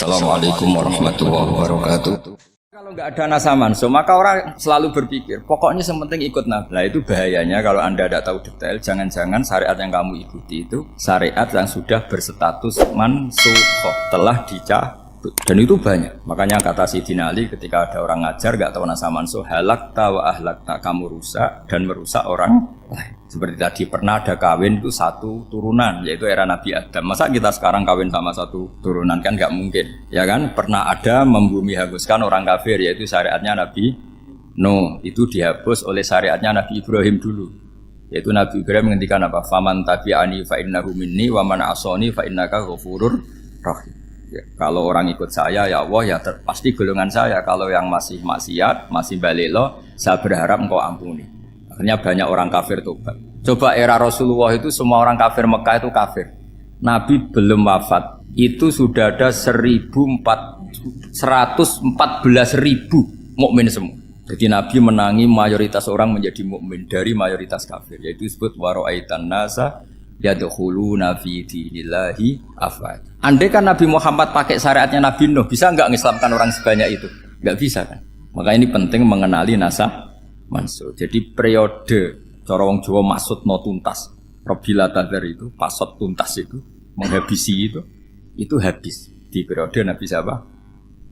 Assalamualaikum warahmatullahi wabarakatuh. Kalau nggak ada nasa manso, maka orang selalu berpikir, pokoknya yang penting ikut Nabi. Nah itu bahayanya kalau Anda tidak tahu detail, jangan-jangan syariat yang kamu ikuti itu syariat yang sudah berstatus mansukhoh, telah dicabut. Dan itu banyak. Makanya kata Sayyidina Ali ketika ada orang ngajar nggak tahu nasa manso, halakta wa ahlakta, kamu rusak dan merusak orang lain. Seperti tadi pernah ada kawin itu satu turunan, yaitu era Nabi Adam. Masa kita sekarang kawin sama satu turunan, kan nggak mungkin, ya kan? Pernah ada membumi hanguskan orang kafir, yaitu syariatnya Nabi Nuh, itu dihapus oleh syariatnya Nabi Ibrahim dulu. Yaitu Nabi Ibrahim menghentikan apa? Faman tabi'ani fa innahu minni wa man asoni fa innaka ghafurur rahim. Ya, kalau orang ikut saya, ya Allah, ya pasti golongan saya. Kalau yang masih maksiat, masih balelo, saya berharap engkau ampuni. Akhirnya banyak orang kafir tobat. Coba era Rasulullah itu semua orang kafir Mekah itu kafir. Nabi belum wafat, itu sudah ada 114.000 mukmin semua. Jadi Nabi menangi mayoritas orang menjadi mukmin dari mayoritas kafir. Yaitu disebut wara'aitan nasa yadkhuluna fi dinillahi afwaj. Andai kan Nabi Muhammad pakai syariatnya Nabi Nuh, bisa enggak mengislamkan orang sebanyak itu? Enggak bisa kan? Maka ini penting mengenali nasa mansuh. Jadi periode cara wong Jawa maksud no tuntas. Robila tadar itu, pasot tuntas itu, menghabisi itu habis di periode Nabi siapa?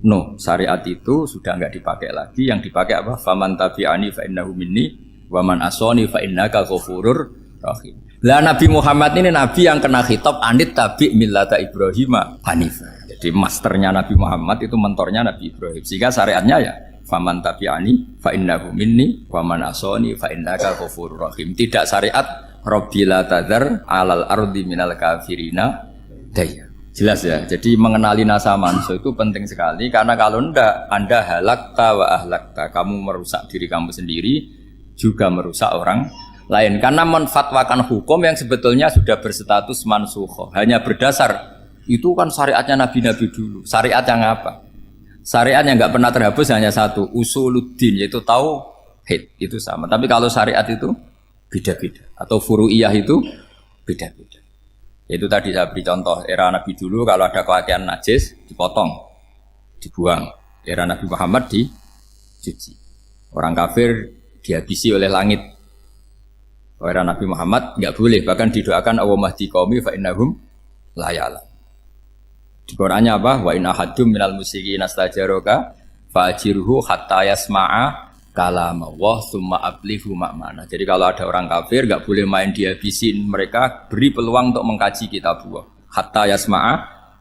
No, syariat itu sudah enggak dipakai lagi. Yang dipakai apa? Faman tabi'ani fa innahu minni wa man asoni fa innaka ghafurur rahim. Lah Nabi Muhammad ini nabi yang kena khitab anit tabi' millata Ibrahim hanifah. Jadi masternya Nabi Muhammad itu mentornya Nabi Ibrahim. Sehingga syariatnya ya faman tabi'ani fa innahu minni wa man asoni fa innaka ghafurur rahim. Tidak syariat rabbila tadzar alal ardi minal kafirina daya. Jelas ya. Jadi mengenali nasa manso itu penting sekali karena kalau ndak Anda halakta wa ahlakta, kamu merusak diri kamu sendiri juga merusak orang lain karena menfatwakan hukum yang sebetulnya sudah berstatus mansukhoh. Hanya berdasar itu kan syariatnya nabi-nabi dulu. Syariat yang apa? Syariat yang nggak pernah terhapus hanya satu, usuluddin, yaitu tauhid, itu sama. Tapi kalau syariat itu beda-beda, atau furu'iyah itu beda-beda. Itu tadi saya beri contoh, era Nabi dulu kalau ada pakaian najis, dipotong, dibuang. Era Nabi Muhammad dicuci. Orang kafir dihabisi oleh langit. Era Nabi Muhammad nggak boleh, bahkan didoakan Allahumma hdi qaumi fa innahum la ya'lamun. Di Qur'annya apa? Wa in ahadum minal musyrikin astajaraka fa'jirhu hatta yasma'a kalamallah tsumma ablighu ma'mana. Jadi kalau ada orang kafir enggak boleh main dihabisin, mereka beri peluang untuk mengkaji kitabullah hatta yasma'a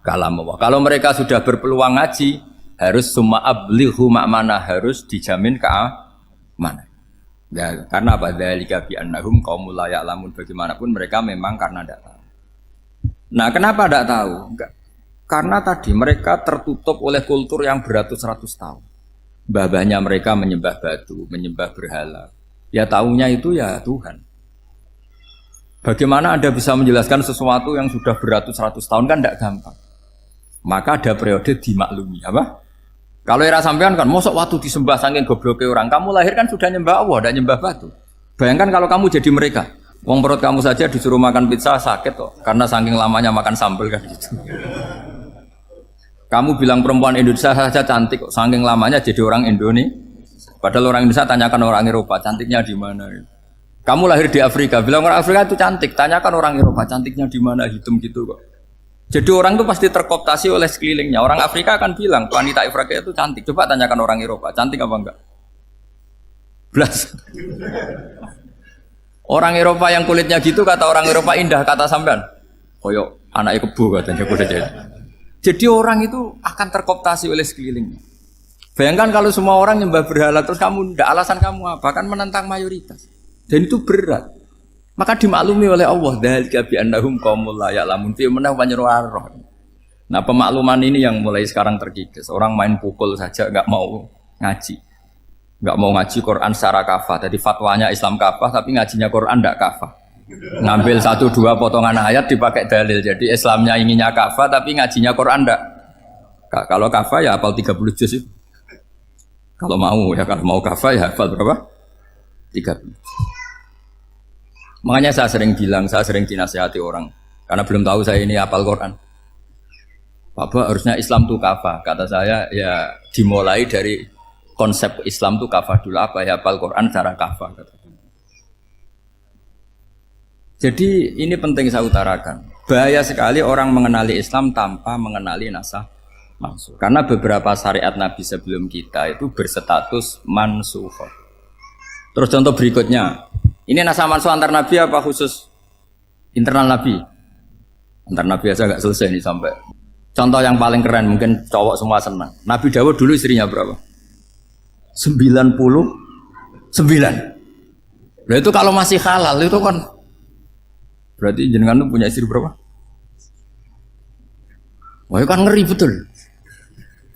kalamallah. Kalau mereka sudah berpeluang ngaji, harus tsumma ablighu ma'mana, harus dijamin keamanan. Ya, karena apa? Dzalika bi annahum qaumul la ya'lamun. Bagaimanapun mereka memang karena tidak tahu. Nah, kenapa tidak tahu? Enggak. Karena tadi mereka tertutup oleh kultur yang beratus-ratus tahun. Mbah-mbahnya mereka menyembah batu, menyembah berhala. Ya tahunya itu ya Tuhan. Bagaimana Anda bisa menjelaskan sesuatu yang sudah beratus-ratus tahun kan tidak gampang. Maka ada periode dimaklumi. Apa? Kalau era sampean kan, mosok waktu disembah saking gobloknya orang. Kamu lahir kan sudah nyembah Allah, tidak nyembah batu. Bayangkan kalau kamu jadi mereka. Wong perut kamu saja disuruh makan pizza sakit kok. Karena saking lamanya makan sambal kan gitu. Kamu bilang perempuan Indonesia saja cantik kok, saking lamanya jadi orang Indonesia. Padahal orang Indonesia tanyakan orang Eropa, cantiknya di mana? Kamu lahir di Afrika, bilang orang Afrika itu cantik, tanyakan orang Eropa, cantiknya di mana? Hitam gitu kok. Jadi orang itu pasti terkooptasi oleh sekelilingnya. Orang Afrika akan bilang wanita Afrika itu cantik. Coba tanyakan orang Eropa, cantik apa enggak? Belas. Orang Eropa yang kulitnya gitu kata orang Eropa indah, kata sampean. Koyok anaknya kebo katanya kuda jadi. Jadi orang itu akan terkooptasi oleh sekelilingnya. Bayangkan kalau semua orang nyembah berhala terus kamu ndak, alasan kamu apa? Kan menentang mayoritas. Dan itu berat. Maka dimaklumi oleh Allah, dzalika bi annahum qaumul la ya'lamun fi manah panyeruarah. Nah, pemakluman ini yang mulai sekarang terkikis. Orang main pukul saja enggak mau ngaji. Enggak mau ngaji Quran secara kafah. Jadi fatwanya Islam kafah tapi ngajinya Quran enggak kafah. Ngambil 1-2 potongan ayat dipakai dalil. Jadi Islamnya inginnya kafah tapi ngajinya Quran enggak. Kalau kafah ya hafal 30 juz itu. Kalau mau kafah ya hafal berapa? 30. Makanya saya sering bilang, saya sering dinasihati orang karena belum tahu saya ini hafal Quran. Pak harusnya Islam itu kafah. Kata saya ya dimulai dari konsep Islam itu kafah dulu apa ya hafal Quran secara kafah. Jadi ini penting saya utarakan. Bahaya sekali orang mengenali Islam tanpa mengenali nasakh mansukh. Karena beberapa syariat Nabi sebelum kita itu berstatus mansukh. Terus contoh berikutnya, ini nasakh mansukh antar Nabi apa khusus internal Nabi? Antar Nabi aja nggak selesai nih sampai. Contoh yang paling keren, mungkin cowok semua senang. Nabi Dawud dulu istrinya berapa? 99. Nah itu kalau masih halal itu kan berarti jenengan tuh punya istri berapa? Wah itu kan ngeri betul.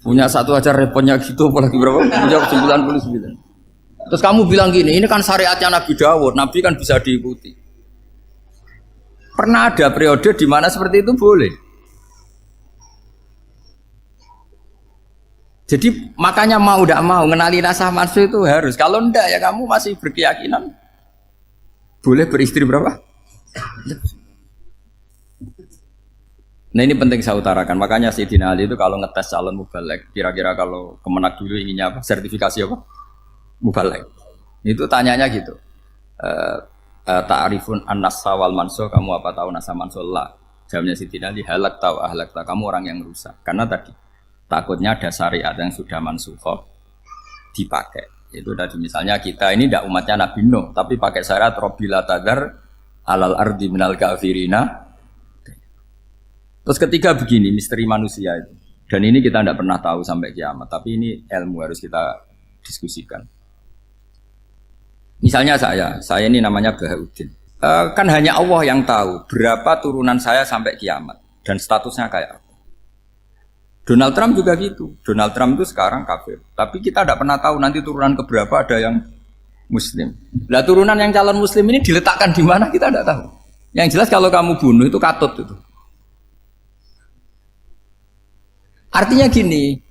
Punya satu aja repotnya gitu, apalagi berapa? Punya 99. Terus kamu bilang gini, ini kan syariatnya Nabi Dawud, Nabi kan bisa diikuti. Pernah ada periode di mana seperti itu boleh. Jadi makanya mau tidak mau mengenali nasakh mansukh itu harus. Kalau ndak ya kamu masih berkeyakinan boleh beristri berapa? Nah ini penting saya utarakan. Makanya Sayyidina Ali itu kalau ngetes calon mubaligh, kira-kira kalau Kemenak dulu inginnya apa? Sertifikasi apa? Mubaligh. Itu tanyanya gitu. Ta'rifun an-nasakh wal mansukh, kamu apa tahu nasakh mansukh? La. Jawabnya Sayyidina Ali, halak tahu ahlak tahu, kamu orang yang rusak. Karena tadi takutnya ada syariat yang sudah mansukh dipakai. Itu tadi misalnya kita ini tidak umatnya Nabi Nuh, tapi pakai syariat Robbila tadar alal ardi minal kafirina. Terus ketiga begini, misteri manusia itu. Dan ini kita tidak pernah tahu sampai kiamat, tapi ini ilmu harus kita diskusikan. Misalnya saya ini namanya Bahaudin. Kan hanya Allah yang tahu berapa turunan saya sampai kiamat dan statusnya kayak apa. Donald Trump juga gitu. Donald Trump itu sekarang kafir. Tapi kita tidak pernah tahu nanti turunan keberapa ada yang Muslim. Lah turunan yang calon Muslim ini diletakkan di mana kita tidak tahu. Yang jelas kalau kamu bunuh itu katut itu. Artinya gini,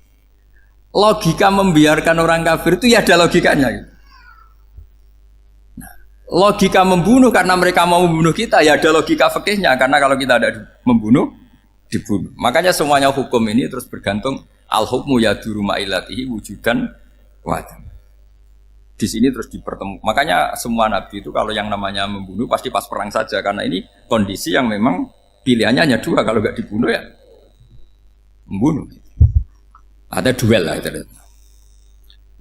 logika membiarkan orang kafir itu ya ada logikanya. Nah, logika membunuh karena mereka mau membunuh kita ya ada logika fikihnya karena kalau kita ada membunuh dibunuh. Makanya semuanya hukum ini terus bergantung al-hukmu yaduru ma'ilatihi wujudan wadam. Di sini terus dipertemukan. Makanya semua nabi itu kalau yang namanya membunuh pasti pas perang saja karena ini kondisi yang memang pilihannya hanya dua, kalau nggak dibunuh ya membunuh. Ada duel lah itu.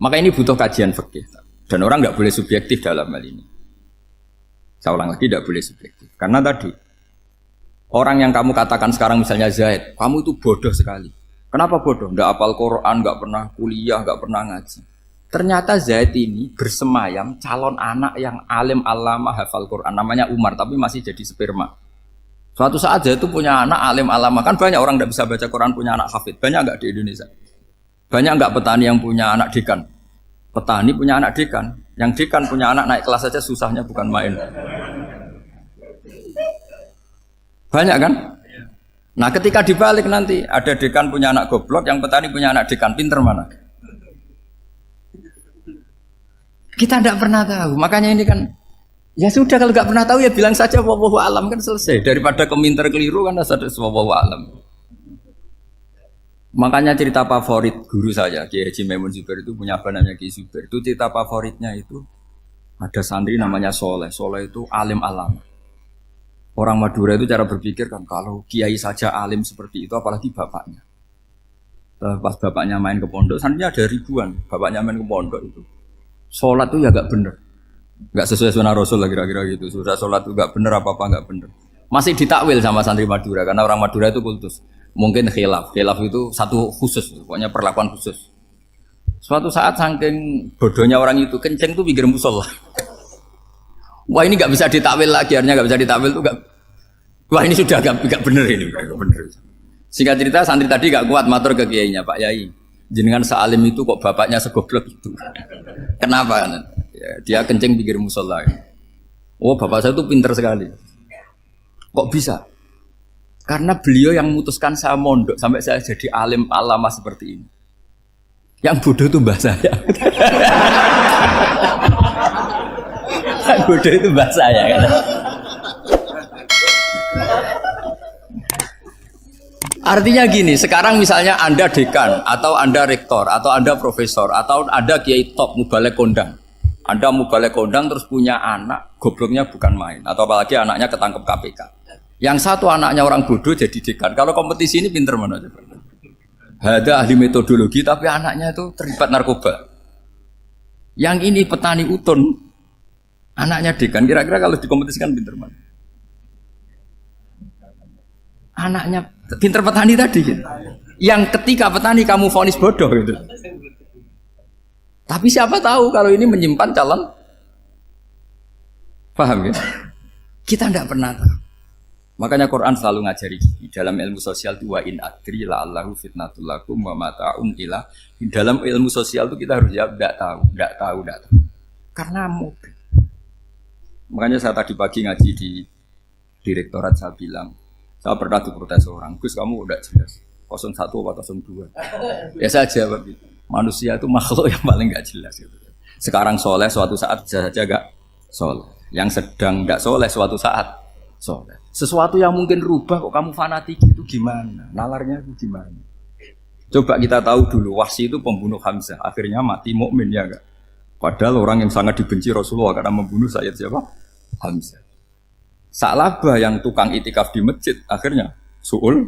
Maka ini butuh kajian fikih dan orang nggak boleh subjektif dalam hal ini. Saya ulang lagi, tidak boleh subjektif karena tadi orang yang kamu katakan sekarang misalnya Zaid, kamu itu bodoh sekali. Kenapa bodoh? Nggak hafal Quran, nggak pernah kuliah, nggak pernah ngaji. Ternyata Zaid ini bersemayam calon anak yang alim alama hafal Quran, namanya Umar, tapi masih jadi sperma. Suatu saat Zaid itu punya anak alim alama, kan banyak orang nggak bisa baca Quran punya anak hafid, banyak nggak di Indonesia? Banyak nggak petani yang punya anak dekan? Petani punya anak dekan, yang dekan punya anak naik kelas saja susahnya bukan main. Banyak kan? Nah ketika dibalik nanti ada dekan punya anak goblok, yang petani punya anak dekan pinter mana? Kita tidak pernah tahu. Makanya ini kan ya sudah kalau nggak pernah tahu ya bilang saja wallahu alam kan selesai. Daripada keminter keliru kan ada wallahu alam. Makanya cerita favorit guru saya Kiai Haji Maimun Zubair itu punya apa namanya Kiai Zubair. Itu cerita favoritnya itu ada santri namanya Soleh. Soleh itu alim alam. Orang Madura itu cara berpikir kan kalau kiai saja alim seperti itu apalagi bapaknya. Pas bapaknya main ke pondok, santrinya ada ribuan. Bapaknya main ke pondok itu. Sholat itu ya gak bener. Gak sesuai sunnah Rasul lah kira-kira gitu. Sudah sholat itu gak bener apa-apa gak bener. Masih ditakwil sama santri Madura karena orang Madura itu kultus. Mungkin khilaf. Khilaf itu satu khusus, pokoknya perlakuan khusus. Suatu saat saking bodohnya orang itu kenceng tuh pinggir musola. Wah ini nggak bisa ditakwil lagi, akhirnya nggak bisa ditakwil tuh nggak. Wah ini sudah nggak bener ini, nggak bener. Singkat cerita santri tadi nggak kuat matur ke kiainya, Pak Yai, jenengan sealim itu kok bapaknya segoblok itu. Kenapa? Ya, dia kencing pinggir musola. Oh bapak saya itu pinter sekali. Kok bisa? Karena beliau yang memutuskan saya mondok sampai saya jadi alim alama seperti ini. Yang bodoh itu mbah saya. Bodoh itu mbah saya kan. Artinya gini, sekarang misalnya Anda dekan, atau Anda rektor, atau Anda profesor, atau Anda kiai top, mubalek kondang. Anda mubalek kondang terus punya anak, gobloknya bukan main. Atau apalagi anaknya ketangkep KPK. Yang satu anaknya orang bodoh jadi dekan. Kalau kompetisi ini pinter mana coba? Ada ahli metodologi tapi anaknya itu terlibat narkoba. Yang ini petani utun, anaknya dekan. Kira-kira kalau dikompetisikan pinter mana? Anaknya pinter petani tadi gitu. Yang ketika petani kamu vonis bodoh gitu. Tapi siapa tahu kalau ini menyimpan calon. Paham ya? Kita tidak pernah tahu. Makanya Quran selalu ngajari dalam ilmu sosial itu wa in adri la allahu fitnatul lakum wa mata'un ila. Dalam ilmu sosial itu kita harus jawab tidak tahu. Karena mungkin. Makanya saya tadi pagi ngaji di direktorat saya bilang, saya pernah diprotes orang, Gus kamu udah jelas 01 atau 02. Ya saya jawab gitu. Manusia itu makhluk yang paling nggak jelas gitu. Sekarang soleh suatu saat bisa saja nggak soleh. Yang sedang nggak soleh suatu saat soleh. Sesuatu yang mungkin rubah kok kamu fanatik itu gimana? Nalarnya itu gimana? Coba kita tahu dulu Wahsy itu pembunuh Hamzah, akhirnya mati mukmin ya enggak? Padahal orang yang sangat dibenci Rasulullah karena membunuh Sayyid siapa? Hamzah. Sa'labah yang tukang itikaf di masjid akhirnya su'ul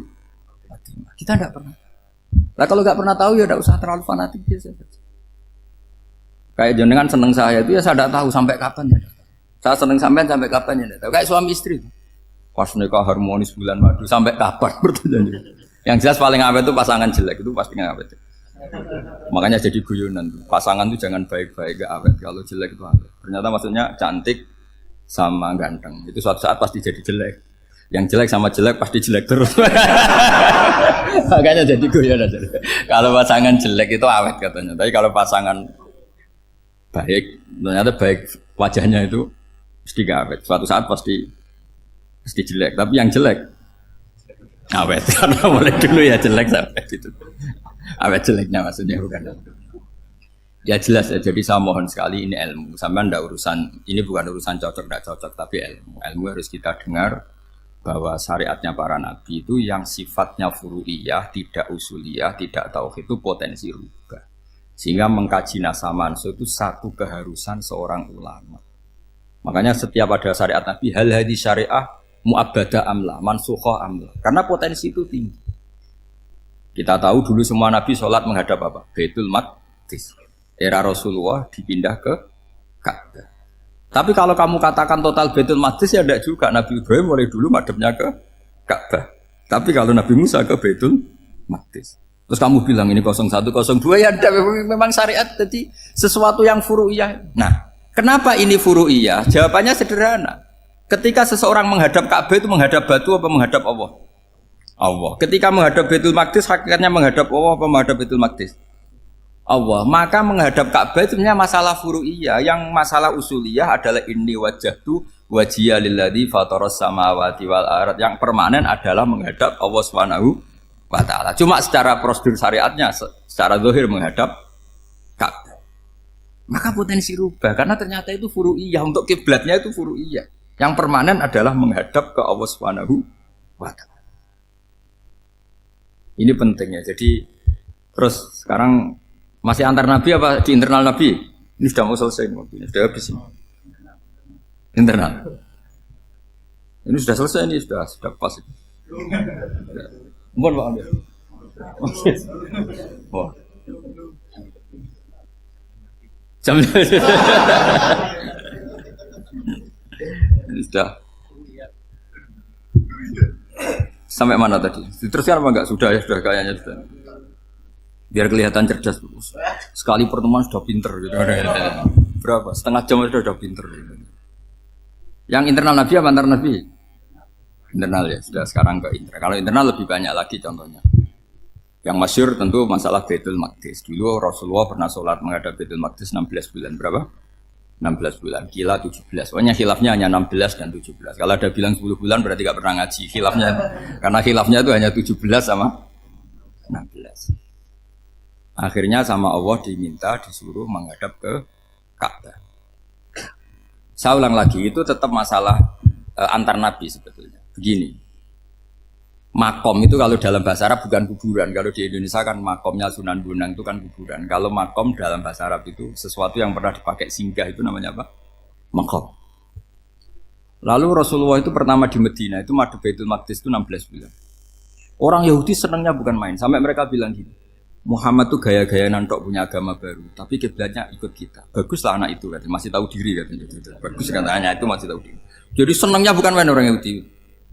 Fatimah. Kita enggak pernah. Nah kalau enggak pernah tahu ya enggak usah terlalu fanatik biasa. Kayak jenengan seneng saya itu ya saya enggak tahu sampai kapan ya. Saya seneng sampean sampai kapan ya enggak tahu. Kayak suami istri. Pas nikah harmonis bulan madu sampai kapan berarti. Yang jelas paling awet itu pasangan jelek itu pasti nggak awet. Makanya jadi guyonan tuh. Pasangan tuh jangan baik-baik gak awet. Kalau jelek itu awet. Ternyata maksudnya cantik sama ganteng. Itu suatu saat pasti jadi jelek. Yang jelek sama jelek pasti jelek terus. Makanya jadi guyonan. Kalau pasangan jelek itu awet katanya. Tapi kalau pasangan baik, ternyata baik wajahnya itu pasti gak awet. Suatu saat pasti jelek, tapi yang jelek awet karena mulai dulu ya jelek sampai gitu. Awet jeleknya maksudnya bukan. Ya jelas ya. Jadi saya mohon sekali ini ilmu. Sampai ndak urusan ini bukan urusan cocok ndak cocok tapi ilmu. Ilmu harus kita dengar bahwa syariatnya para nabi itu yang sifatnya furu'iyah, tidak usuliyah, tidak tauhid itu potensi rubah. Sehingga mengkaji nasab mansukh itu satu keharusan seorang ulama. Makanya setiap ada syariat nabi hal hadis syariah mu'abbadah amla, mansukha amla. Karena potensi itu tinggi. Kita tahu dulu semua nabi sholat menghadap apa? Baitul Maqdis. Era Rasulullah dipindah ke Ka'bah. Tapi kalau kamu katakan total Baitul Maqdis ya tidak juga. Nabi Ibrahim mulai dulu madhabnya ke Ka'bah. Tapi kalau Nabi Musa ke Baitul Maqdis. Terus kamu bilang ini 01, 02 ya memang syariat jadi sesuatu yang furu'iyah. Nah, kenapa ini furu'iyah? Jawabannya sederhana. Ketika seseorang menghadap Ka'bah itu menghadap batu apa menghadap Allah? Allah. Ketika menghadap Baitul Maqdis hakikatnya menghadap Allah apa menghadap Baitul Maqdis? Allah. Maka menghadap Ka'bah itu sebenarnya masalah furu'iyah. Yang masalah usuliyah adalah inni wajjahtu wajhiya lilladzi fataras samawati wal ardh. Yang permanen adalah menghadap Allah Subhanahu wa taala. Cuma secara prosedur syariatnya secara zahir menghadap Ka'bah. Maka potensi rubah karena ternyata itu furu'iyah. Untuk kiblatnya itu furu'iyah. Yang permanen adalah menghadap ke Allah Subhanahu wa ta'ala. Ini pentingnya. Jadi terus sekarang masih antar nabi apa di internal nabi? Ini sudah mau selesai waktunya, sudah habis ini. Internal. Ini sudah selesai ini sudah pas. Mohon Pak Amir. Wah. Jam sudah sampai mana tadi? Diteruskan apa enggak? Sudah ya, sudah kayaknya sudah. Biar kelihatan cerdas. Sekali pertemuan sudah pinter gitu. Berapa? Setengah jam sudah pinter. Yang internal Nabi apa antar Nabi? Internal ya, sudah sekarang ke internal. Kalau internal lebih banyak lagi contohnya. Yang masyhur tentu masalah Baitul Maqdis. Dulu Rasulullah pernah sholat menghadap Baitul Maqdis 16 bulan. Berapa? 16 bulan, kila 17. Pokoknya khilafnya hanya 16 dan 17. Kalau ada bilang 10 bulan berarti gak pernah ngaji khilafnya. Karena khilafnya itu hanya 17 sama 16. Akhirnya sama Allah diminta disuruh menghadap ke Ka'bah. Saya ulang lagi, itu tetap masalah antar nabi sebetulnya. Begini. Makom itu kalau dalam bahasa Arab bukan kuburan. Kalau di Indonesia kan makomnya Sunan Bonang itu kan kuburan. Kalau makom dalam bahasa Arab itu sesuatu yang pernah dipakai singgah itu namanya apa? Makom. Lalu Rasulullah itu pertama di Medina itu madhep Baitul Maqdis itu 16 bulan. Orang Yahudi senangnya bukan main. Sampai mereka bilang gini, Muhammad tuh gaya-gaya nantok punya agama baru. Tapi kiblatnya ikut kita. Baguslah anak itu katanya. Masih tahu diri katanya. Bagus katanya itu masih tahu diri. Jadi senangnya bukan main orang Yahudi.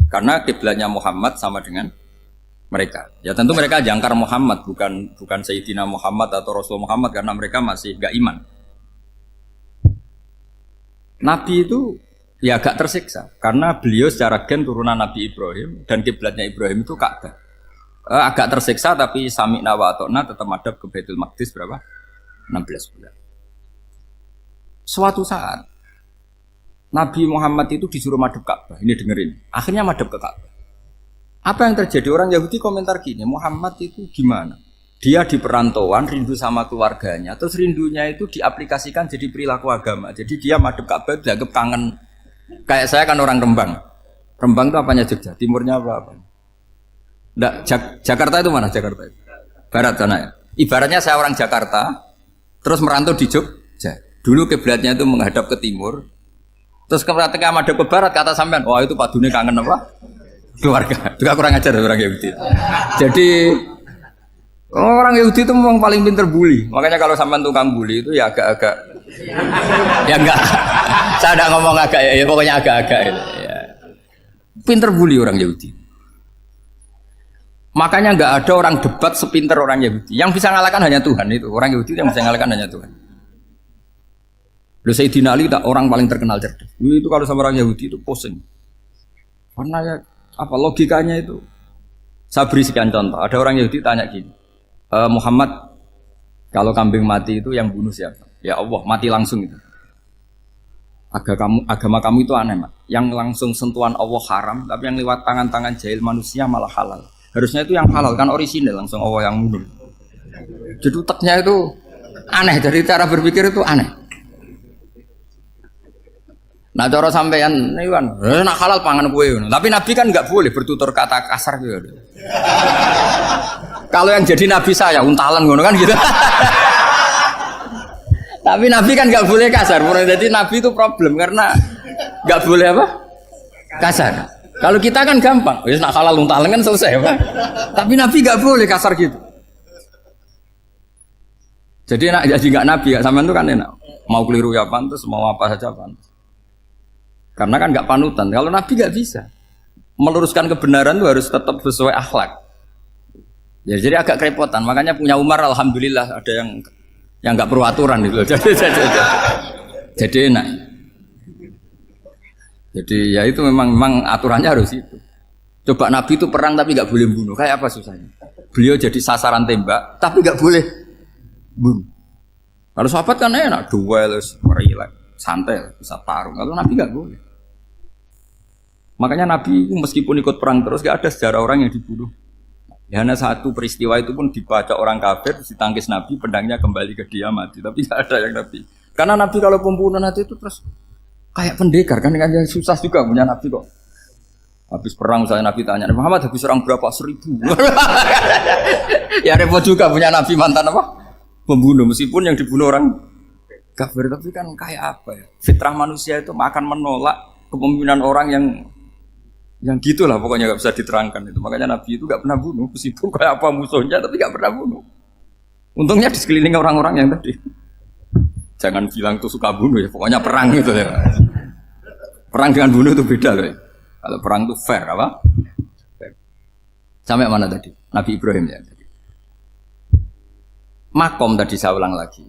Karena kiblatnya Muhammad sama dengan mereka. Ya tentu mereka jangkar Muhammad, bukan Sayyidina Muhammad atau Rasul Muhammad karena mereka masih gak iman. Nabi itu ya agak tersiksa karena beliau secara gen turunan Nabi Ibrahim dan kiblatnya Ibrahim itu Ka'bah. Agak tersiksa tapi sami'na wa ata'na tetap madhab ke Baitul Maqdis berapa? 16 bulan. Suatu saat Nabi Muhammad itu disuruh madhab Ka'bah. Ini dengerin. Akhirnya madhab ke Ka'bah. Apa yang terjadi? Orang Yahudi komentar gini, Muhammad itu gimana? Dia di perantauan, rindu sama keluarganya. Terus rindunya itu diaplikasikan jadi perilaku agama. Jadi dia madhab Ka'bah dianggap kangen. Kayak saya kan orang Rembang. Rembang itu apanya Jogja? Timurnya apa? Nggak, Jakarta itu mana Jakarta itu? Barat sana ya? Ibaratnya saya orang Jakarta, terus merantau di Jogja. Dulu kiblatnya itu menghadap ke timur. Terus ketika madhab ke barat kata sampean, wah itu padune kangen apa? Keluarga. Itu kurang ajar orang Yahudi. Jadi orang Yahudi itu memang paling pinter bully. Makanya kalau sampean tukang bully itu ya agak-agak ya enggak. Saya enggak ngomong agak ya pokoknya agak-agak ya. Pinter bully orang Yahudi. Makanya enggak ada orang debat sepinter orang Yahudi. Yang bisa ngalahkan hanya Tuhan itu. Orang Yahudi yang bisa ngalahkan hanya Tuhan. Lalu Sayyidina Ali tak orang paling terkenal cerdas. Itu kalau sama orang Yahudi itu pusing. Karena ya apa logikanya itu? Saya beri sekian contoh. Ada orang Yahudi tanya gini, Muhammad, kalau kambing mati itu yang bunuh siapa? Ya Allah, mati langsung itu. Agama kamu itu aneh, Mak. Yang langsung sentuhan Allah haram, tapi yang lewat tangan-tangan jahil manusia malah halal. Harusnya itu yang halal kan orisinal, langsung Allah yang bunuh. Jadi uteknya itu aneh, dari cara berpikir itu aneh. Nah cara sampean nih kan, nak halal pangan kue. Tapi Nabi kan nggak boleh bertutur kata kasar gitu. Kalau yang jadi Nabi saya untalan ngono kan gitu. Tapi Nabi kan nggak boleh kasar. Jadi Nabi itu problem karena nggak boleh apa? Kasar. Kalau kita kan gampang, wis nak halal untalan kan selesai, Pak. Tapi Nabi nggak boleh kasar gitu. Jadi nak jadi nggak Nabi, nggak sampean itu kan enak. Mau keliru ya pantas, mau apa saja pantas. Karena kan nggak panutan. Kalau Nabi nggak bisa meluruskan kebenaran itu harus tetap sesuai akhlak. Ya, jadi agak kerepotan. Makanya punya Umar, alhamdulillah ada yang nggak perlu aturan gitu. Jadi enak. Jadi ya itu memang aturannya harus itu. Coba Nabi itu perang tapi nggak boleh bunuh. Kayak apa susahnya? Beliau jadi sasaran tembak tapi nggak boleh bunuh. Kalau sahabat kan enak, duel, relax, santai, bisa tarung. Kalau Nabi nggak boleh. Makanya Nabi meskipun ikut perang terus gak ada sejarah orang yang dibunuh. Ya, hanya satu peristiwa itu pun dibaca orang kafir, ditangkis Nabi, pedangnya kembali ke dia mati. Tapi gak ada yang Nabi. Karena Nabi kalau pembunuh nanti itu terus kayak pendekar kan, yang susah juga punya Nabi kok. Habis perang saya Nabi tanya, Muhammad habis serang berapa? 1000. Ya repot juga punya Nabi mantan apa? Pembunuh, meskipun yang dibunuh orang kafir, tapi kan kayak apa ya? Fitrah manusia itu akan menolak kepemimpinan orang yang gitulah pokoknya nggak bisa diterangkan itu. Makanya Nabi itu nggak pernah bunuh, meskipun kayak apa musuhnya, tapi nggak pernah bunuh. Untungnya di sekeliling orang-orang yang tadi. Jangan bilang tuh suka bunuh ya, pokoknya perang gitu ya. Perang dengan bunuh itu beda loh ya. Kalau perang itu fair apa? Fair. Sampai mana tadi? Nabi Ibrahim ya tadi. Makom tadi saya ulang lagi.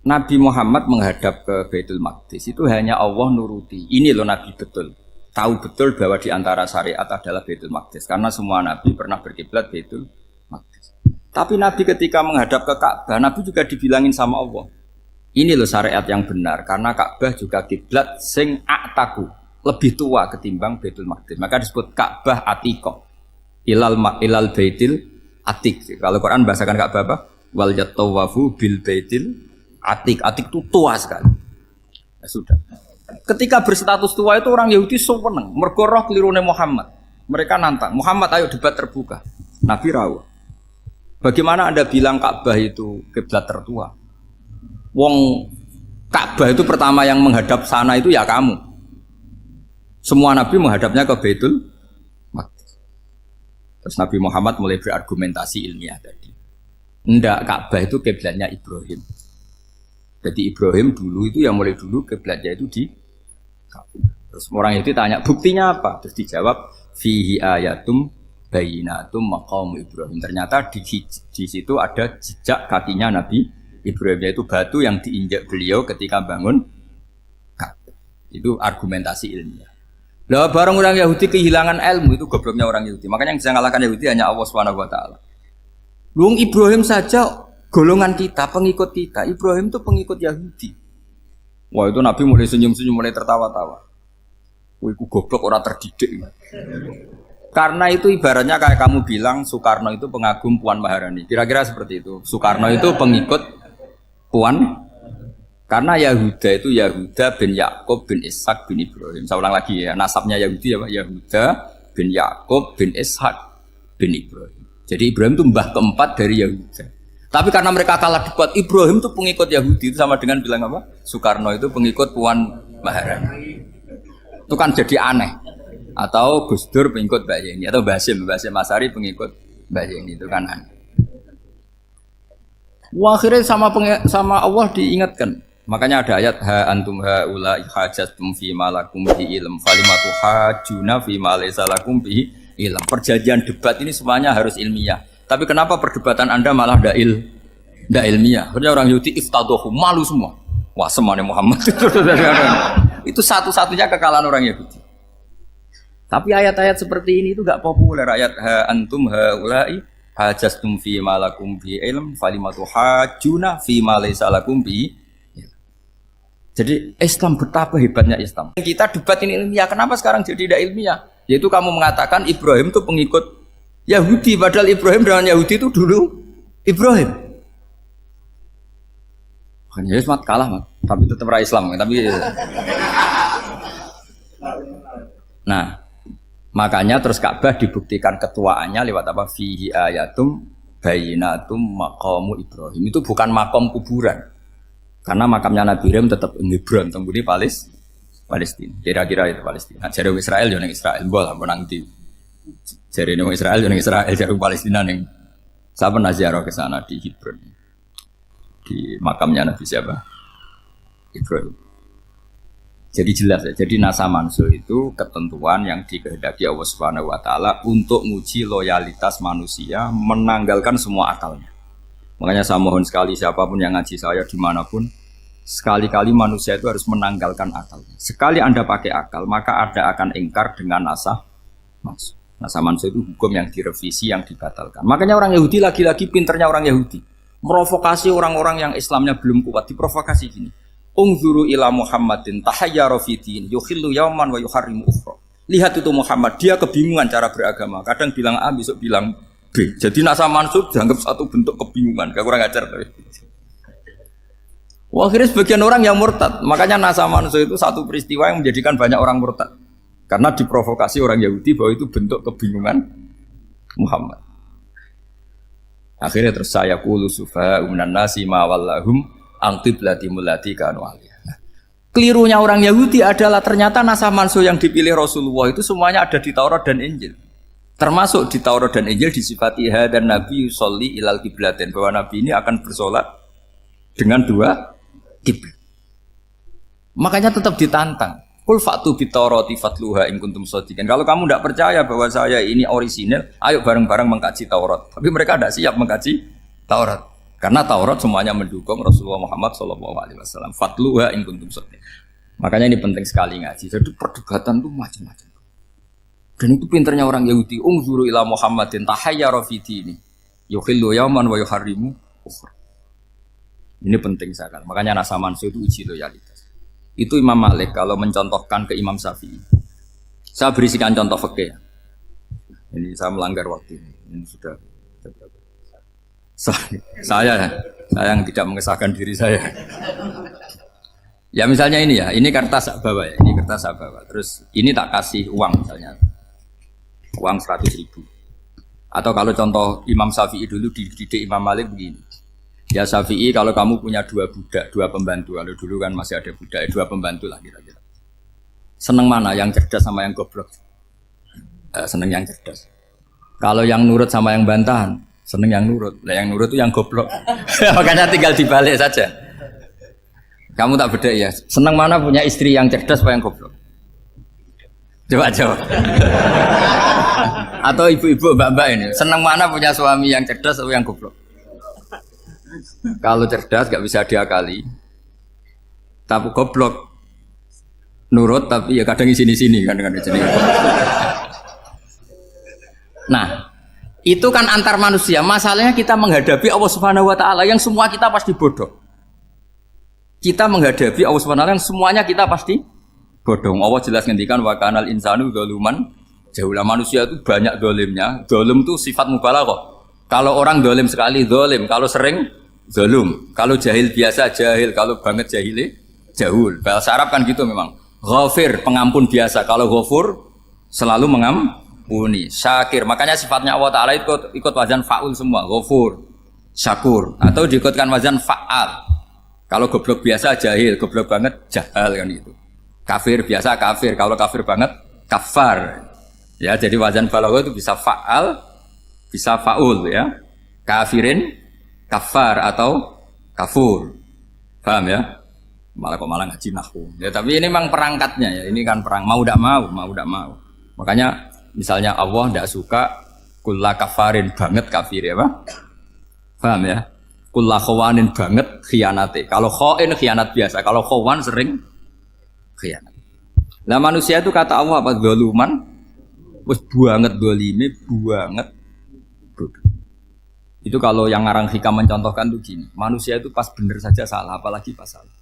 Nabi Muhammad menghadap ke Baitul Maqdis itu hanya Allah nuruti. Ini loh Nabi betul. Tahu betul bahwa di antara syariat adalah Baitul Maqdis karena semua Nabi pernah berkiblat Baitul Maqdis. Tapi Nabi ketika menghadap ke Ka'bah, Nabi juga dibilangin sama Allah. Ini loh syariat yang benar karena Ka'bah juga kiblat sing a'taku, lebih tua ketimbang Baitul Maqdis. Maka disebut Ka'bah Atiqah. Ilal Baitil Atiq. Kalau Quran bahasakan Ka'bah apa? Wal yatawafu bil Baitil Atiq. Atiq itu tua sekali. Ya sudah. Ketika berstatus tua itu orang Yahudi seneng, mergo roh kelirune Muhammad. Mereka nantang, Muhammad ayo debat terbuka. Nabi rawuh. Bagaimana Anda bilang Ka'bah itu kiblat tertua? Wong Ka'bah itu pertama yang menghadap sana itu ya kamu. Semua Nabi menghadapnya ke Baitul Maqdis. Terus Nabi Muhammad mulai berargumentasi ilmiah tadi. Enggak, Ka'bah itu kiblatnya Ibrahim. Jadi Ibrahim dulu itu yang mulai dulu kiblatnya itu di Ka'bah. Terus orang itu tanya, buktinya apa? Terus dijawab, fihi ayatum bayinatum maqam Ibrahim. Ternyata di situ ada jejak kakinya Nabi Ibrahim, yaitu batu yang diinjak beliau ketika bangun Ka'bah. Itu argumentasi ilmiah. Lah barang orang Yahudi kehilangan ilmu, itu gobloknya orang Yahudi. Makanya yang bisa mengalahkan Yahudi hanya Allah Subhanahu wa taala. Wong Ibrahim saja golongan kita, pengikut kita. Ibrahim itu pengikut Yahudi. Wah, itu Nabi mulai senyum-senyum, mulai tertawa-tawa. Wah, itu goblok, orang terdidik. Karena itu ibaratnya kayak kamu bilang Soekarno itu pengagum Puan Maharani. Kira-kira seperti itu. Soekarno itu pengikut Puan. Karena Yahuda itu Yahuda bin Yakub bin Ishak bin Ibrahim. Saya ulang lagi ya, nasabnya Yahudi ya Pak. Yahuda bin Yakub bin Ishak bin Ibrahim. Jadi Ibrahim itu mbah keempat dari Yahuda. Tapi karena mereka kalah debat, Ibrahim itu pengikut Yahudi, itu sama dengan bilang apa? Soekarno itu pengikut Puan Maharani. Itu kan jadi aneh. Atau Gus Dur pengikut Mbak Yeni, atau Basim Masari pengikut Mbak Yeni, itu kan aneh. Wah, akhirnya sama Allah diingatkan. Makanya ada ayat ha antum haula hajatum fi malakum bi ilm falimatu hajuna fi ma laysa lakum bi ilm. Perjanjian debat ini semuanya harus ilmiah. Tapi kenapa perdebatan Anda malah ndak ilmiah? Karena orang Yahudi iftadohu, malu semua. Wah, semuanya Muhammad itu satu-satunya kekalahan orang Yahudi. Tapi ayat-ayat seperti ini itu enggak populer. Ayat ha antum haula hajastum fi malakum bi ilm falimatu hajuna fi ma laysa lakum bi. Jadi Islam, betapa hebatnya Islam. Kita debat ini ilmiah, kenapa sekarang jadi tidak ilmiah? Yaitu kamu mengatakan Ibrahim itu pengikut Yahudi, padahal Ibrahim dengan Yahudi itu dulu Ibrahim. Makanya Islam kalah, man. Tapi tetap ra Islam. Tapi nah, makanya terus Ka'bah dibuktikan ketuaannya lewat apa? Fihi ayatum bayinatum maqamu Ibrahim. Itu bukan makom kuburan. Karena makamnya Nabi Ibrahim tetap Hebron, tembuti Palestina. Kira-kira itu Palestina. Jari Israel yang Israel, bola menang di. Jari Israel yang Israel, jari Palestina yang. Saya pernah ziarah ke sana di Hebron, di makamnya Nabi siapa? Ibrahim. Jadi jelas ya. Jadi nasa mansuh itu ketentuan yang dikehendaki Allah Subhanahu Wa Taala untuk menguji loyalitas manusia, menanggalkan semua akalnya. Makanya saya mohon sekali siapapun yang ngaji saya dimanapun, sekali-kali manusia itu harus menanggalkan akal. Sekali Anda pakai akal, maka Anda akan ingkar dengan nasa mansuh. Nasa mansuh itu hukum yang direvisi, yang dibatalkan. Makanya orang Yahudi lagi-lagi pinternya orang Yahudi. Merovokasi orang-orang yang Islamnya belum kuat, diprovokasi gini. Ungzuru ila Muhammadin tahayyara fi din yukhillu yawman wa yuharrimu ukhra. Lihat itu Muhammad, dia kebingungan cara beragama. Kadang bilang A, besok bilang B. Jadi nasa mansuh dianggap satu bentuk kebingungan, gak kurang ajar. Wah, akhirnya sebagian orang yang murtad. Makanya nasa mansuh itu satu peristiwa yang menjadikan banyak orang murtad. Karena diprovokasi orang Yahudi bahwa itu bentuk kebingungan Muhammad. Akhirnya terus saya qulu sufaha'u minan nasi ma wallahum an qiblatimul lati kanu 'alaiha. Kelirunya orang Yahudi adalah ternyata nasa mansuh yang dipilih Rasulullah itu semuanya ada di Taurat dan Injil. Termasuk di Taurat dan Injil disifati dan Nabi yusolli ilal kiblatin, bahwa Nabi ini akan bersolat dengan dua kiblat. Makanya tetap ditantang. Qul fa'tu bitaurati fatluha in kuntum shadiqin. Kalau kamu tidak percaya bahwa saya ini orisinil, ayo bareng-bareng mengkaji Taurat. Tapi mereka tidak siap mengkaji Taurat. Karena Taurat semuanya mendukung Rasulullah Muhammad SAW. Fatluha in kuntum shadiqin. Makanya ini penting sekali ngaji. Jadi perdebatan itu macam-macam. Dan itu pinternya orang Yahudi. Ungzuru ila Muhammadin tahayyara fi dini yukhillu yawman wa yuharrimu ukhra. Ini penting sekali. Makanya nasa mansuh itu uji loyalitas. Itu Imam Malik kalau mencontohkan ke Imam Syafi'i. Saya berisikan contoh fikih. Ini saya melanggar waktu ini. Ini sudah saya yang tidak mengesahkan diri saya. Ya misalnya ini ya, ini kertas saya bawa ya, ini kertas saya bawa. Terus ini tak kasih uang misalnya. uang 100.000. Atau kalau contoh Imam Syafi'i dulu dididik Imam Malik begini. Ya Syafi'i, kalau kamu punya 2 budak, 2 pembantu, kalau dulu kan masih ada budak, 2 pembantu lah kira-kira. Seneng mana, yang cerdas sama yang goblok? Seneng yang cerdas. Kalau yang nurut sama yang bantahan, seneng yang nurut. Nah, yang nurut itu yang goblok. Makanya tinggal dibalik saja. Kamu tak beda ya. Seneng mana punya istri yang cerdas apa yang goblok? Coba jawab. Atau ibu-ibu, mbak-mbak ini, seneng mana punya suami yang cerdas atau yang goblok? Kalau cerdas gak bisa diakali, tapi goblok nurut tapi ya kadang di sini kan dengan sini. Nah, itu kan antar manusia. Masalahnya kita menghadapi Allah Subhanahu Wa Taala yang semua kita pasti bodoh. Kita menghadapi Allah Subhanahu Wa Taala yang semuanya kita pasti bodoh. Allah jelas ngendikan wa kanal insanu dzaluman. Jauhlah manusia itu banyak dolimnya. Dolim itu sifat mubalaghah. Kalau orang dolim sekali dolim, kalau sering zalum, kalau jahil biasa jahil, kalau banget jahili jahul. Bahasa Arab kan gitu memang. Ghafir pengampun biasa, kalau ghafur selalu mengampuni. Syakir, makanya sifatnya Allah Taala ikut wazan faul semua. Ghafur, syakur, atau diikutkan wazan faal. Kalau goblok biasa jahil, goblok banget jahal kan gitu. Kafir biasa kafir, kalau kafir banget kafar. Ya, jadi wazan balagha itu bisa faal, bisa faul ya. Kafirin, kafar atau kafur. Paham ya? Malah ngaji nahwu. Ya, tapi ini memang perangkatnya ya. Ini kan perang mau tidak mau. Makanya misalnya Allah tidak suka kulla kafarin banget kafir ya, Pak. Paham ya? Kulla khawanin banget khianate. Kalau khain khianat biasa, kalau khawan sering khianat. Nah, manusia itu kata Allah apa? Zaluman. Wes banget dolime, banget bodoh. Itu kalau yang ngarang hikam mencontohkan tuh gini, manusia itu pas bener saja salah, apalagi pas salah.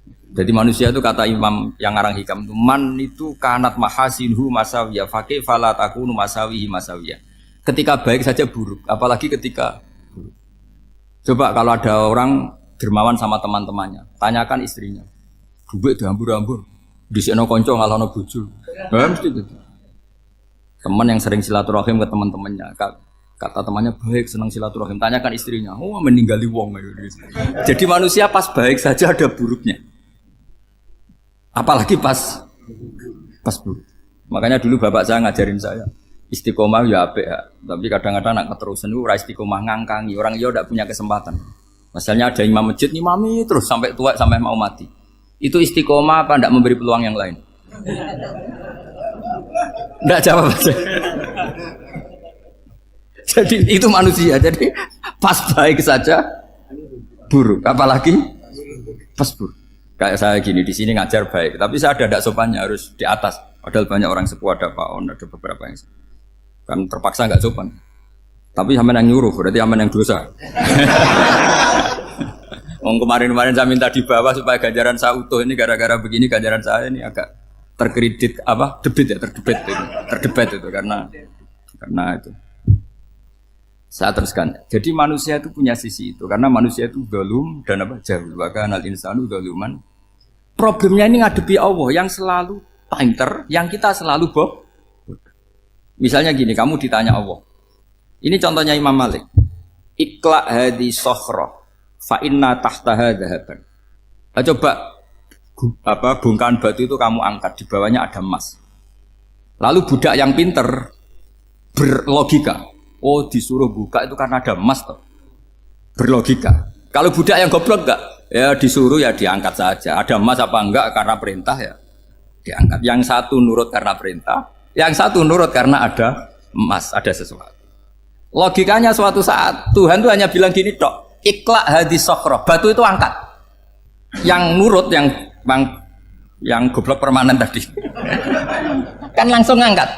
Jadi manusia itu kata Imam yang ngarang hikam itu, man itu kanat mahasinhu masawiyah, fakih fala takunu masawihi masawiyah. Ketika baik saja buruk, apalagi ketika buruk. Coba kalau ada orang dermawan sama teman-temannya, tanyakan istrinya, duit dihambur-hambur, disekno konco ngalono bojo. Mesti gitu. Teman yang sering silaturahim ke teman-temannya, kata temannya baik, senang silaturahim, tanyakan istrinya, oh meninggali wong. Jadi manusia pas baik saja ada buruknya, apalagi pas buruk. Makanya dulu bapak saya ngajarin saya istiqomah ya apik ya, tapi kadang-kadang nak keterusan itu istiqomah ngangkangi orang dia tidak punya kesempatan. Misalnya ada imam masjid imami terus sampai tua sampai mau mati, itu istiqomah apa tidak memberi peluang yang lain? Tidak jawab aja. Jadi itu manusia. Jadi pas baik saja buruk, apalagi pas buruk. Kayak saya gini di sini ngajar baik, tapi saya ada tidak sopannya harus di atas. Padahal banyak orang sepuh, ada Pak On, ada beberapa yang kan terpaksa nggak sopan. Tapi sama yang nyuruh, berarti sama yang dosa. Kemarin saya minta di bawah supaya ganjaran saya utuh, ini gara-gara begini ganjaran saya ini agak terkredit apa terdebat itu karena itu saya teruskan. Jadi manusia itu punya sisi itu karena manusia itu dzalum dan apa jahil, bahkan al insanu dzaluman. Problemnya ini ngadepi Allah yang selalu pinter, yang kita selalu bodoh. Misalnya gini, kamu ditanya Allah, ini contohnya Imam Malik, ikla hadi sokhroh fa inna tahtaha dhahaban. Coba bongkahan batu itu kamu angkat, di bawahnya ada emas. Lalu budak yang pinter berlogika, oh disuruh buka itu karena ada emas toh. Berlogika. Kalau budak yang goblok enggak, ya disuruh ya diangkat saja. Ada emas apa enggak karena perintah ya diangkat. Yang satu nurut karena perintah, yang satu nurut karena ada emas, ada sesuatu. Logikanya suatu saat Tuhan tuh hanya bilang gini tok, ikla hadis sokhroh, batu itu angkat. Yang nurut yang goblok permanen tadi kan langsung ngangkat.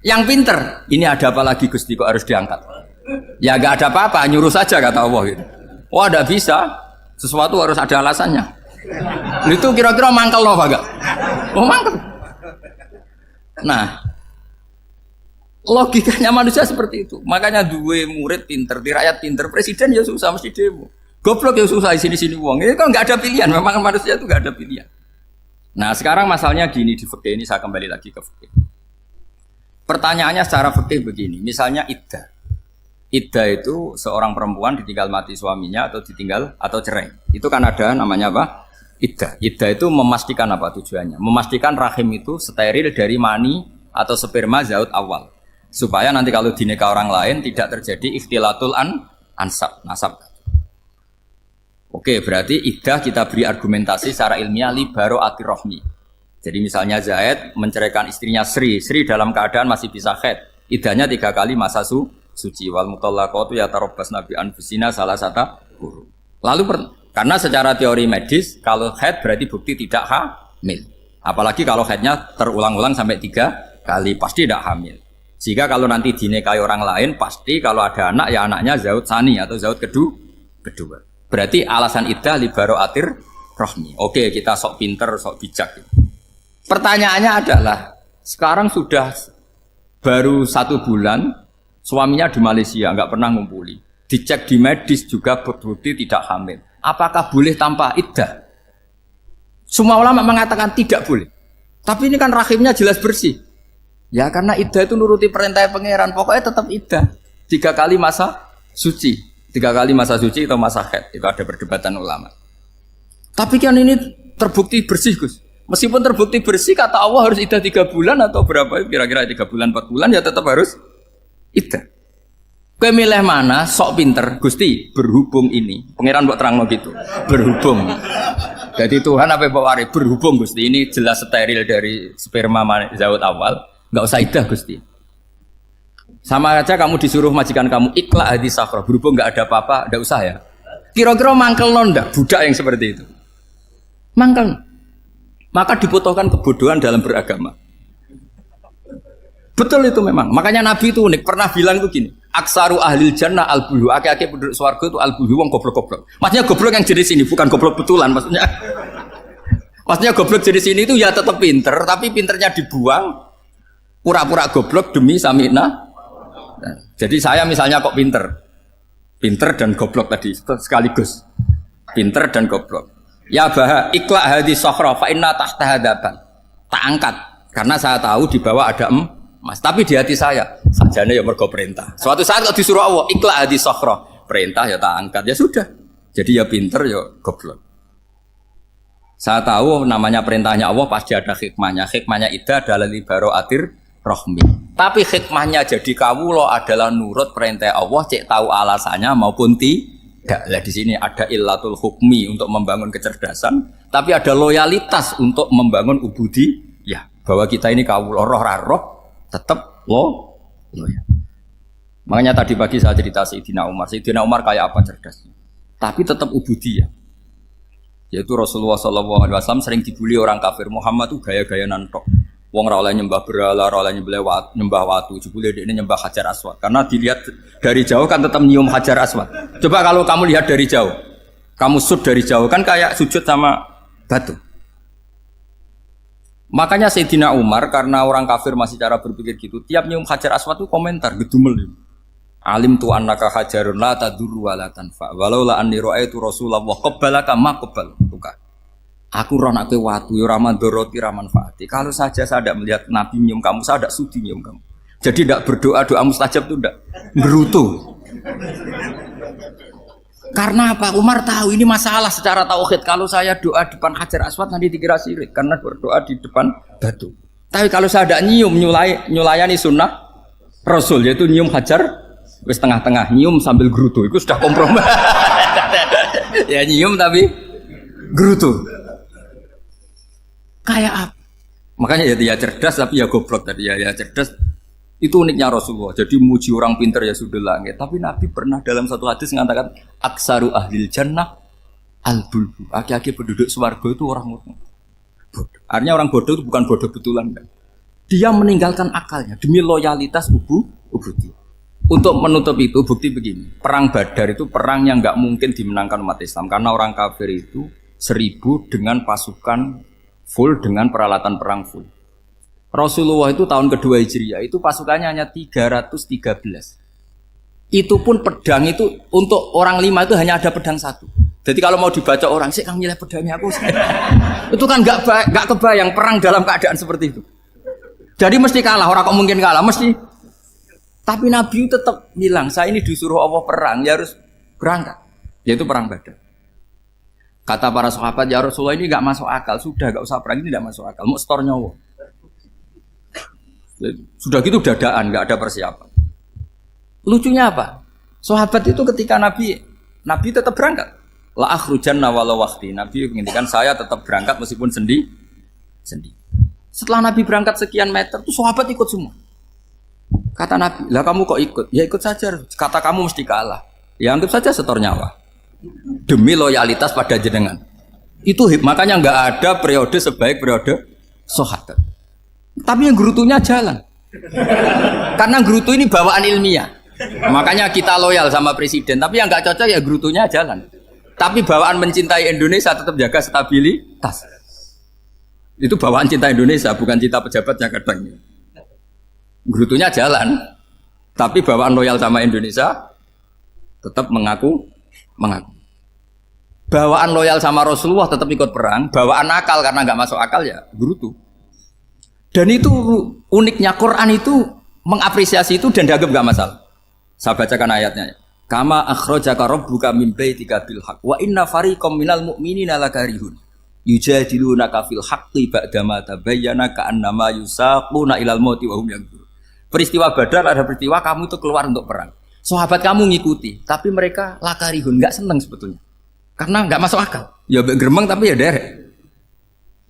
Yang pinter, ini ada apa lagi Gusti kok harus diangkat? Ya gak ada apa-apa, nyuruh saja kata Allah gitu. Wah tidak bisa, sesuatu harus ada alasannya. Itu kira-kira mangkel loh pak gak? Oh mangkel. Nah logikanya manusia seperti itu. Makanya dua murid pinter, di rakyat pinter, presiden ya susah mesti demo. Goblok ya susah di sini uang. Ini kan nggak ada pilihan. Memang manusia itu nggak ada pilihan. Nah sekarang masalahnya gini di fikih ini, saya kembali lagi ke fikih. Pertanyaannya secara fikih begini, misalnya iddah. Iddah itu seorang perempuan ditinggal mati suaminya atau ditinggal atau cerai. Itu kan ada namanya apa? Iddah. Iddah itu memastikan apa tujuannya? Memastikan rahim itu steril dari mani atau sperma zaut awal. Supaya nanti kalau dinikah orang lain tidak terjadi ikhtilatul ansab, nasab. Oke, berarti iddah kita beri argumentasi secara ilmiah li baro'atir rohmi. Jadi misalnya Zaid menceraikan istrinya Sri dalam keadaan masih bisa haid. Iddahnya 3 kali masa suci. Wal mutallaqatu yatarabbasna bi anfusina salasata quru. Lalu karena secara teori medis kalau haid berarti bukti tidak hamil. Apalagi kalau haidnya terulang-ulang sampai 3 kali pasti tidak hamil. Sehingga kalau nanti dinikahi orang lain pasti kalau ada anak ya anaknya zaud sani atau zaud kedua. Berarti alasan iddah li baro'atir rohmi. Oke, kita sok pinter, sok bijak. Pertanyaannya adalah, sekarang sudah baru 1 bulan, suaminya di Malaysia, nggak pernah ngumpuli. Dicek di medis juga berbukti tidak hamil. Apakah boleh tanpa iddah? Semua ulama mengatakan tidak boleh. Tapi ini kan rahimnya jelas bersih. Ya karena iddah itu nuruti perintah pangeran, pokoknya tetap iddah. 3 kali masa suci. 3 kali masa suci atau masa haid. Itu ada perdebatan ulama. Tapi kan ini terbukti bersih, Gus. Meskipun terbukti bersih, kata Allah harus iddah 3 bulan atau berapa? Kira-kira 3 bulan, 4 bulan, ya tetap harus iddah. Kowe milih mana? Sok pinter, Gusti. Berhubung ini, pangeran mbok terangno gitu. Berhubung. Jadi Tuhan apa mbok wari? Berhubung Gusti. Ini jelas steril dari sperma zaut awal. Enggak usah iddah Gusti. Sama aja kamu disuruh majikan kamu ikhla hadis sakhra. Berhubung enggak ada apa-apa, enggak usah ya. Kira-kira mangkel ndak budak yang seperti itu? Mangkel. Maka dibutuhkan kebodohan dalam beragama. Betul itu memang. Makanya Nabi itu unik. Pernah bilang itu gini. Aksaru ahlil jannah al-buhu. Aki-aki penduduk swarga itu al-buhu. Wong goblok-goblok. Maksudnya goblok yang jenis ini. Bukan goblok betulan. Maksudnya goblok jenis ini itu ya tetap pinter. Tapi pinternya dibuang. Pura-pura goblok demi samina. Jadi saya misalnya kok pinter. Pinter dan goblok tadi. Sekaligus. Pinter dan goblok. Ya bah, ikhla hadis sokhra fa inna tahta hadaban. Tak angkat karena saya tahu di bawah ada emas. Tapi di hati saya sajane ya mergo perintah. Suatu saat kalau disuruh Allah ikhla hadis sokhra, perintah ya tak angkat. Ya sudah. Jadi ya pinter ya goblok. Saya tahu namanya perintahnya Allah pasti ada hikmahnya. Hikmahnya iddah adalah li baro'atir rohmi. Tapi hikmahnya jadi kawula adalah nurut perintah Allah, cek tahu alasannya maupun tidak. Lah di sini ada illatul hukmi untuk membangun kecerdasan, tapi ada loyalitas untuk membangun ubudi. Ya, bahwa kita ini kawula roh tetap loyal. Makanya tadi pagi saya cerita Sayyidina Umar. Sayyidina Umar kayak apa cerdasnya? Tapi tetap ubudi ya. Yaitu Rasulullah SAW sering dibully orang kafir. Muhammad tuh gaya-gaya nantok. Wong ra oleh nyembah berhala, ra oleh nyembah watu, jebule dekne nyembah Hajar Aswad. Karena dilihat dari jauh kan tetap nyium Hajar Aswad. Coba kalau kamu lihat dari jauh, kamu sujud dari jauh kan kayak sujud sama batu. Makanya Sayyidina Umar karena orang kafir masih cara berpikir gitu, tiap nyium Hajar Aswad itu komentar gedumel. Alim tu annaka hajarun la tadurru wa la tanfa. Walau la anni ra'aitu Rasulullah qabbalaka ma qabbal. Aku roh nak watu, raman doroti, raman faati. Kalau saja saya tidak melihat Nabi nyium kamu, saya tidak sudi nyium kamu. Jadi tidak berdoa, doa mustajab itu tidak berutu. Karena apa? Umar tahu ini masalah secara tauhid. Kalau saya doa depan Hajar Aswad nanti dikira syirik karena berdoa di depan batu. Tapi kalau saya tidak nyium, nyulayani sunnah Rasul, yaitu nyium Hajar, wis tengah-tengah nyium sambil gerutu, itu sudah kompromi. Ya nyium tapi gerutu. Kayak apa? Makanya ya cerdas tapi ya goblok tadi ya cerdas. Itu uniknya Rasulullah. Jadi muji orang pintar ya sudah langit. Tapi Nabi pernah dalam satu hadis mengatakan aksaru ahlil jannah al-bulbu. Aki-aki penduduk swarga itu orang bodoh. Artinya orang bodoh itu bukan bodoh betulan. Kan? Dia meninggalkan akalnya demi loyalitas ubudi. Untuk menutup itu bukti begini. Perang Badar itu perang yang nggak mungkin dimenangkan umat Islam karena orang kafir itu 1000 dengan pasukan full dengan peralatan perang full. Rasulullah itu tahun kedua Hijriah itu pasukannya hanya 313. Itu pun pedang itu untuk orang 5 itu hanya ada pedang 1. Jadi kalau mau dibaca orang sih kamu milih pedangnya aku. Itu kan nggak kebayang perang dalam keadaan seperti itu. Jadi mesti kalah, orang kok mungkin kalah mesti. Tapi Nabi tetap bilang, saya ini disuruh Allah perang, ya harus berangkat. Yaitu perang Badar. Kata para sahabat, ya Rasulullah ini nggak masuk akal, sudah nggak usah perang, ini nggak masuk akal, mau setor nyawa. Sudah gitu dadaan, nggak ada persiapan. Lucunya apa? Sahabat itu ketika Nabi tetap berangkat. La akhrujanna walau waqti. Nabi menginginkan saya tetap berangkat meskipun sendi. Setelah Nabi berangkat sekian meter, tuh sahabat ikut semua. Kata Nabi, lah kamu kok ikut? Ya ikut saja. Kata kamu mesti kalah. Ya anggap saja setor nyawa. Demi loyalitas pada jenengan. Itu makanya nggak ada periode sebaik periode sahabat. Tapi yang gerutunya jalan. Karena gerutu ini bawaan ilmiah. Makanya kita loyal sama presiden. Tapi yang nggak cocok ya gerutunya jalan. Tapi bawaan mencintai Indonesia tetap jaga stabilitas. Itu bawaan cinta Indonesia, bukan cinta pejabatnya kadang. Gerutunya jalan. Tapi bawaan loyal sama Indonesia tetap mengaku. Bawaan loyal sama Rasulullah tetap ikut perang. Bawaan akal karena nggak masuk akal ya gerutu. Dan itu uniknya Quran itu mengapresiasi itu dan dianggap nggak masalah. Saya bacakan ayatnya. Kama akhrajaka rabbuka min baitika bil haqq wa inna fariqam minal mu'minina lakarihun yujadilunaka fil haqqi ba'dama tabayyana ka'annama yusaquna ilal mauti wa hum yanzurun. Peristiwa Badar ada peristiwa kamu itu keluar untuk perang. Sahabat kamu ngikuti, tapi mereka lakarihun, enggak senang sebetulnya. Karena enggak masuk akal. Ya geremeng tapi ya derek.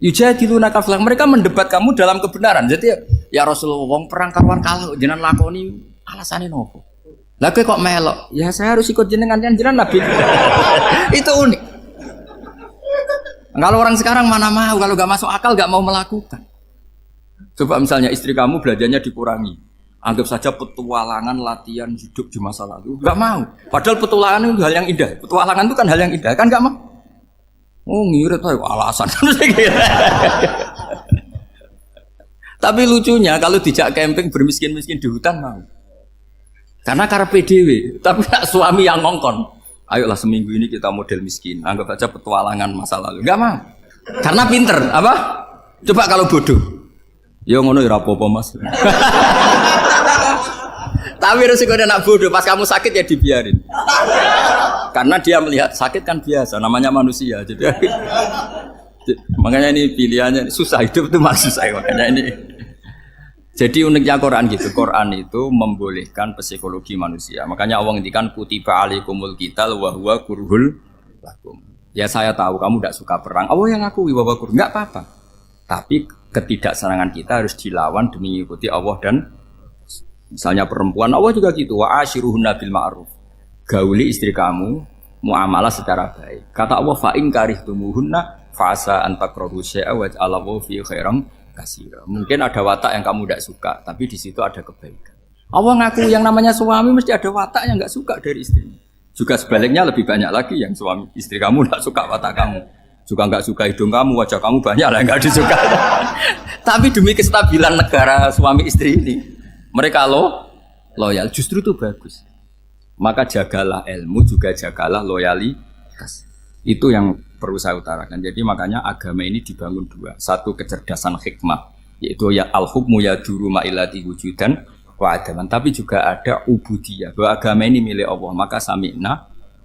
Yujadilunaka fil haqq, mereka mendebat kamu dalam kebenaran. Jadi ya Rasulullah wong perang karuan kalah jenengan lakoni alasane nopo? Lah kok melok? Ya saya harus ikut jenengan Nabi. Itu unik. Kalau orang sekarang mana mau, kalau gak masuk akal gak mau melakukan. Coba misalnya istri kamu belajarnya dikurangi. Anggap saja petualangan latihan hidup di masa lalu. Gak mau. Padahal petualangan itu hal yang indah. Petualangan itu kan hal yang indah, kan gak mau. Oh ngirit aja alasan. Tapi lucunya kalau dijak camping bermiskin-miskin di hutan mau. Karena karpe dhewe, tapi nak suami yang ngongkon. Ayolah seminggu ini kita model miskin, anggap aja petualangan masa lalu. Enggak mau. Karena pinter, apa? Coba kalau bodoh. Ya ngono ya apa-apa Mas. Tapi resikonya nak bodoh, pas kamu sakit ya dibiarin. Karena dia melihat sakit kan biasa, namanya manusia. Jadi makanya ini pilihannya susah, hidup itu masih susah makanya ini. Jadi uniknya Quran gitu, Quran itu membolehkan psikologi manusia. Makanya Allah ngendikan kutiba alaikumul qital wa huwa kurhul lakum. Ya saya tahu kamu tidak suka perang. Allah yang ngakui bahwa kurhul, enggak apa-apa. Tapi ketidaksenangan kita harus dilawan demi mengikuti Allah dan misalnya perempuan Allah juga gitu. Wa ashiruhunna bil ma'ruf. Gauli istri kamu muamalah secara baik. Kata Allah fa in karihtumuhunna fa asa an takrahu syai'a wa ja'alallahu fi khairan kasira. Mungkin ada watak yang kamu tidak suka, tapi di situ ada kebaikan. Allah ngaku yang namanya suami mesti ada watak yang nggak suka dari istrinya. Juga sebaliknya lebih banyak lagi yang suami istri kamu nggak suka watak kamu, juga nggak suka hidung kamu, wajah kamu banyak lah nggak disuka. Tapi demi kestabilan negara suami istri ini, mereka loyal. Justru itu bagus. Maka jagalah ilmu, juga jagalah loyalitas. Itu yang perlu saya utarakan. Jadi makanya agama ini dibangun dua. Satu kecerdasan hikmah, yaitu ya al-hukmu ya duru ma'ilati wujudan wa adaman. Tapi juga ada ubudiyah, bahwa agama ini milik Allah. Maka sami'na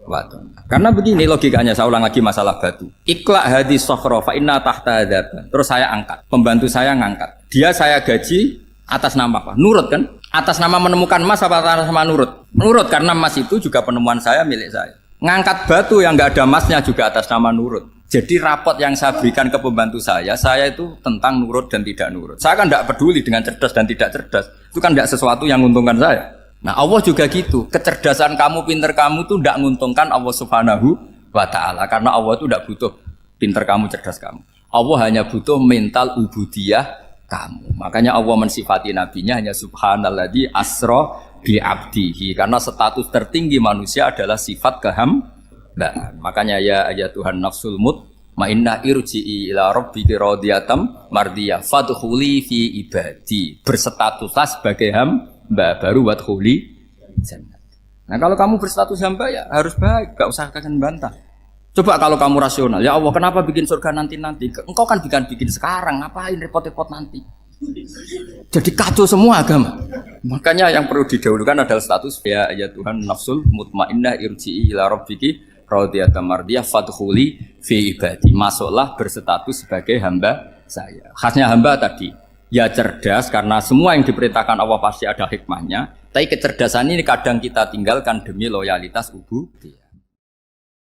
wa ata'na. Karena begini logikanya, saya ulang lagi masalah batu. Iqla hadis sokhro fa inna tahta adaban. Terus saya angkat, pembantu saya ngangkat. Dia saya gaji atas nama apa? Nurut kan? Atas nama menemukan emas apa atas nama nurut? Nurut, karena emas itu juga penemuan saya, milik saya. Ngangkat batu yang nggak ada emasnya juga atas nama nurut. Jadi rapot yang saya berikan ke pembantu saya itu tentang nurut dan tidak nurut. Saya kan tidak peduli dengan cerdas dan tidak cerdas. Itu kan tidak sesuatu yang menguntungkan saya. Nah Allah juga gitu. Kecerdasan kamu, pinter kamu itu tidak menguntungkan Allah Subhanahu wa Ta'ala. Karena Allah itu tidak butuh pinter kamu, cerdas kamu. Allah hanya butuh mental ubudiyah kamu. Makanya Allah mensifati nabinya hanya subhanalladzi asra bi abdihi, karena status tertinggi manusia adalah sifat kehambaan. Makanya ya Tuhan nafsul mutmainnah irji'i ila rabbiki radiyatan mardiyah fadkhuli fi ibadi. Berstatuslah sebagai hamba baru wadkhuli jannah. Nah kalau kamu berstatus hamba ya harus baik, gak usah kalian bantah. Coba kalau kamu rasional, ya Allah kenapa bikin surga nanti-nanti? Engkau kan bikin sekarang, ngapain repot-repot nanti? Jadi kacau semua agama. Makanya yang perlu didahulukan adalah status ya Tuhan nafsul mutmainnah irji'i ila rabbiki radiyatan mardiyah fadkhuli fi ibadi. Masuklah berstatus sebagai hamba saya. Khasnya hamba tadi ya cerdas karena semua yang diperintahkan Allah pasti ada hikmahnya. Tapi kecerdasan ini kadang kita tinggalkan demi loyalitas ubudiyah.